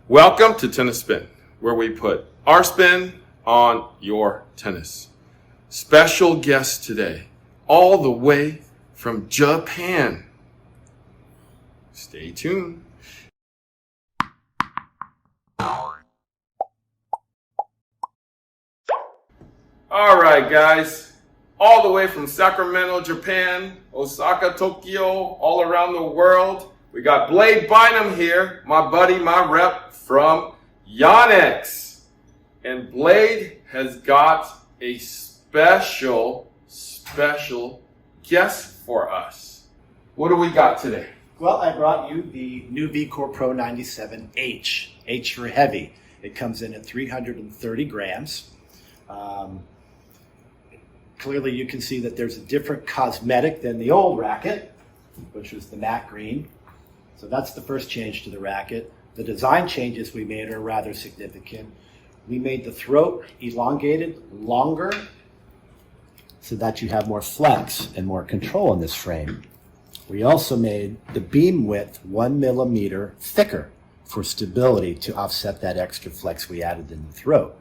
Welcome to Tennis Spin, where we put our spin on your tennis. Special guest today, all the way from Japan. Stay tuned. All right, guys, all the way from Sacramento, Japan, Osaka, Tokyo, all around the world, we got Blayde Bynum here, my buddy, my rep from Yonex. And Blayde has got a special guest for us. What do we got today? Well, I brought you the new VcorePro 97H, H for heavy. It comes in at 330 grams. Clearly you can see that there's a different cosmetic than the old Racket, which was the matte green. So that's the first change to the Racket. The design changes we made are rather significant. We made the throat elongated, longer, so that you have more flex and more control in this frame. We also made the beam width 1 millimeter thicker for stability to offset that extra flex we added in the throat.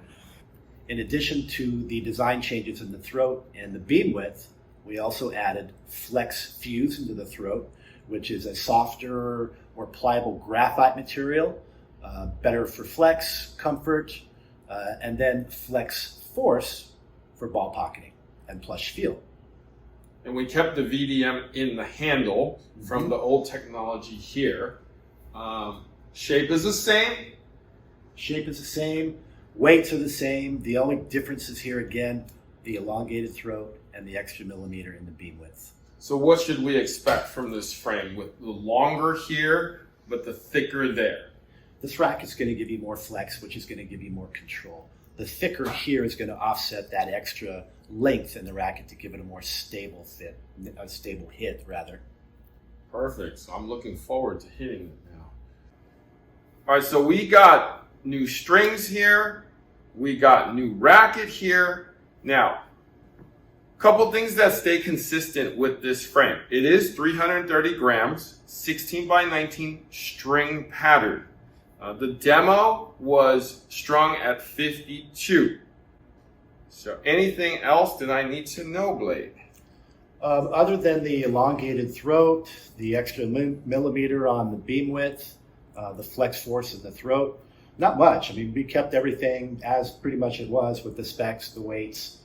In addition to the design changes in the throat and the beam width, we also added flex fuse into the throat, which is a softer, more pliable graphite material, better for flex, comfort, and then flex force for ball pocketing and plush feel. And we kept the VDM in the handle from the old technology here. Shape is the same. Shape is the same. Weights are the same. The only differences here, again, the elongated throat and the extra millimeter in the beam width. So what should we expect from this frame with the longer here, but the thicker there? This rack is going to give you more flex, which is going to give you more control. The thicker here is going to offset that extra length in the racket to give it a more stable fit, a stable hit rather. Perfect. So I'm looking forward to hitting it now. All right, so we got new strings here. We got new racket here. Now, a couple things that stay consistent with this frame. It is 330 grams, 16 by 19 string pattern. The demo was strung at 52. So anything else that I need to know, Blayde? Other than the elongated throat, the extra millimeter on the beam width, the flex force in the throat, not much. I mean, we kept everything as pretty much it was with the specs, the weights,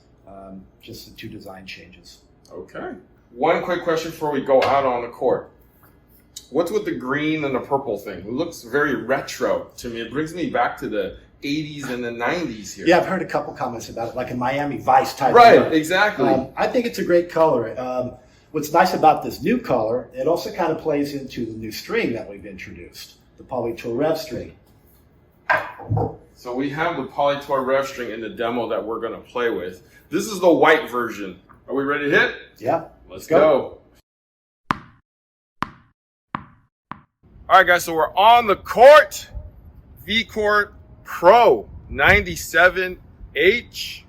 just the two design changes. Okay. One quick question before we go out on the court. What's with the green and the purple thing? It looks very retro to me. It brings me back to the 80s and the 90s here. Yeah, I've heard a couple comments about it, like a Miami Vice type. Right, look. exactly. I think it's a great color. What's nice about this new color, it also kind of plays into the new string that we've introduced, the Polytour Rev string. So we have the Polytour Rev string in the demo that we're going to play with. This is the white version. Are we ready to hit? Yeah. Let's go. All right, guys, so we're on the court. VcorePro 97H.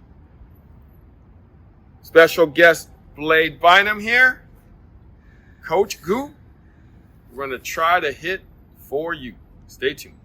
Special guest Blayde Bynum here. Coach Goo. We're going to try to hit for you. Stay tuned.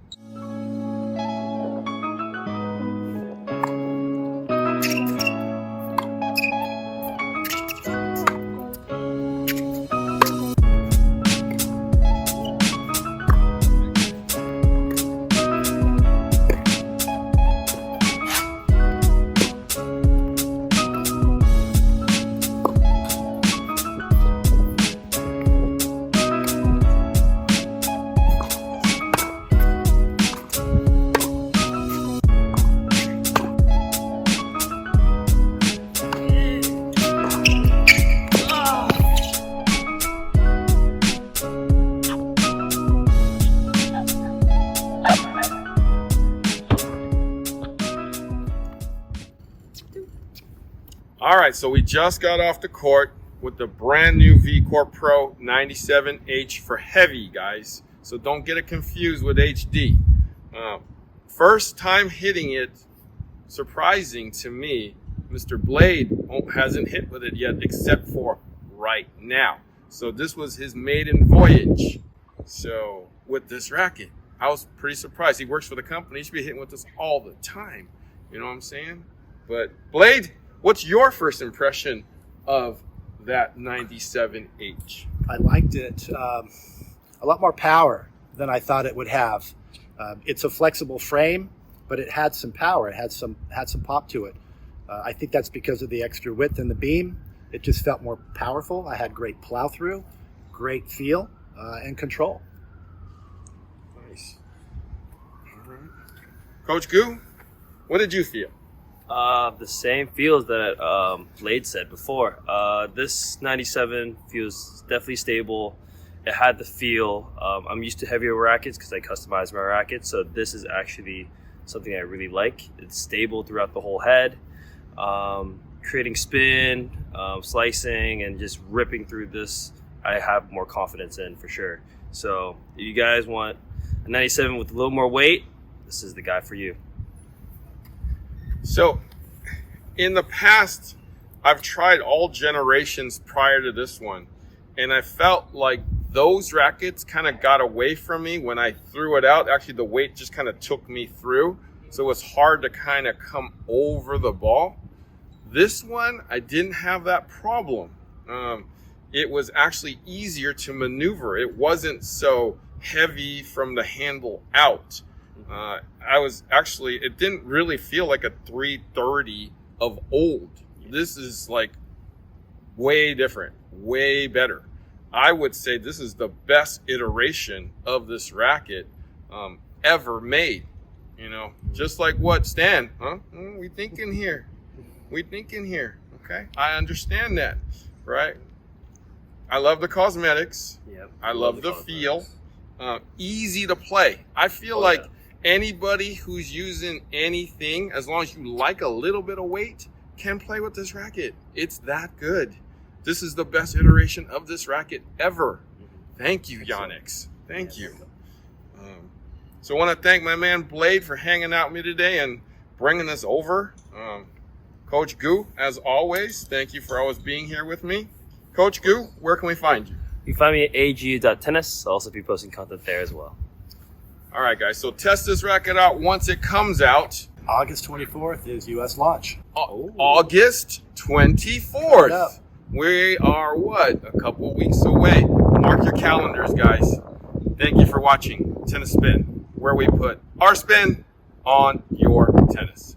All right, so we just got off the court with the brand new VcorePro 97H for heavy, guys. So don't get it confused with HD. First time hitting it, surprising to me, Mr. Blayde hasn't hit with it yet except for right now. So this was his maiden voyage. So with this racket, I was pretty surprised. He works for the company. He should be hitting with us all the time. You know what I'm saying? But Blayde, what's your first impression of that 97H? I liked it. A lot more power than I thought it would have. It's a flexible frame, but it had some power. It had some pop to it. I think that's because of the extra width in the beam. It just felt more powerful. I had great plow through, great feel, and control. Nice. All right. Coach Goo, what did you feel? The same feels that Blayde said before. This 97 feels definitely stable. It had the feel. I'm used to heavier rackets because I customize my rackets, so this is actually something I really like. It's stable throughout the whole head, creating spin, slicing, and just ripping through this. I have more confidence in for sure. So if you guys want a 97 with a little more weight, this is the guy for you. So, in the past, I've tried all generations prior to this one, and I felt like those rackets kind of got away from me when I threw it out. Actually, the weight just kind of took me through, so it was hard to kind of come over the ball. This one, I didn't have that problem. It was actually easier to maneuver. It wasn't so heavy from the handle out. It didn't really feel like a 330 of old. This is like way different, way better. I would say this is the best iteration of this racket ever made. You know, just like what, Stan? Huh? We thinking here. Okay, I understand that, right? I love the cosmetics. Yep. I love the feel. Easy to play. I feel like anybody who's using anything, as long as you like a little bit of weight, can play with this racket. It's that good. This is the best iteration of this racket ever. Thank you, Yonex. Thank you. So I want to thank my man Blayde for hanging out with me today and bringing this over. Coach Goo, as always, thank you for always being here with me. Coach Goo, where can we find you? You can find me at ag.tennis. I'll also be posting content there as well. All right, guys. So test this racket out once it comes out. August 24th is U.S. launch. August 24th. We are, a couple weeks away. Mark your calendars, guys. Thank you for watching Tennis Spin, where we put our spin on your tennis.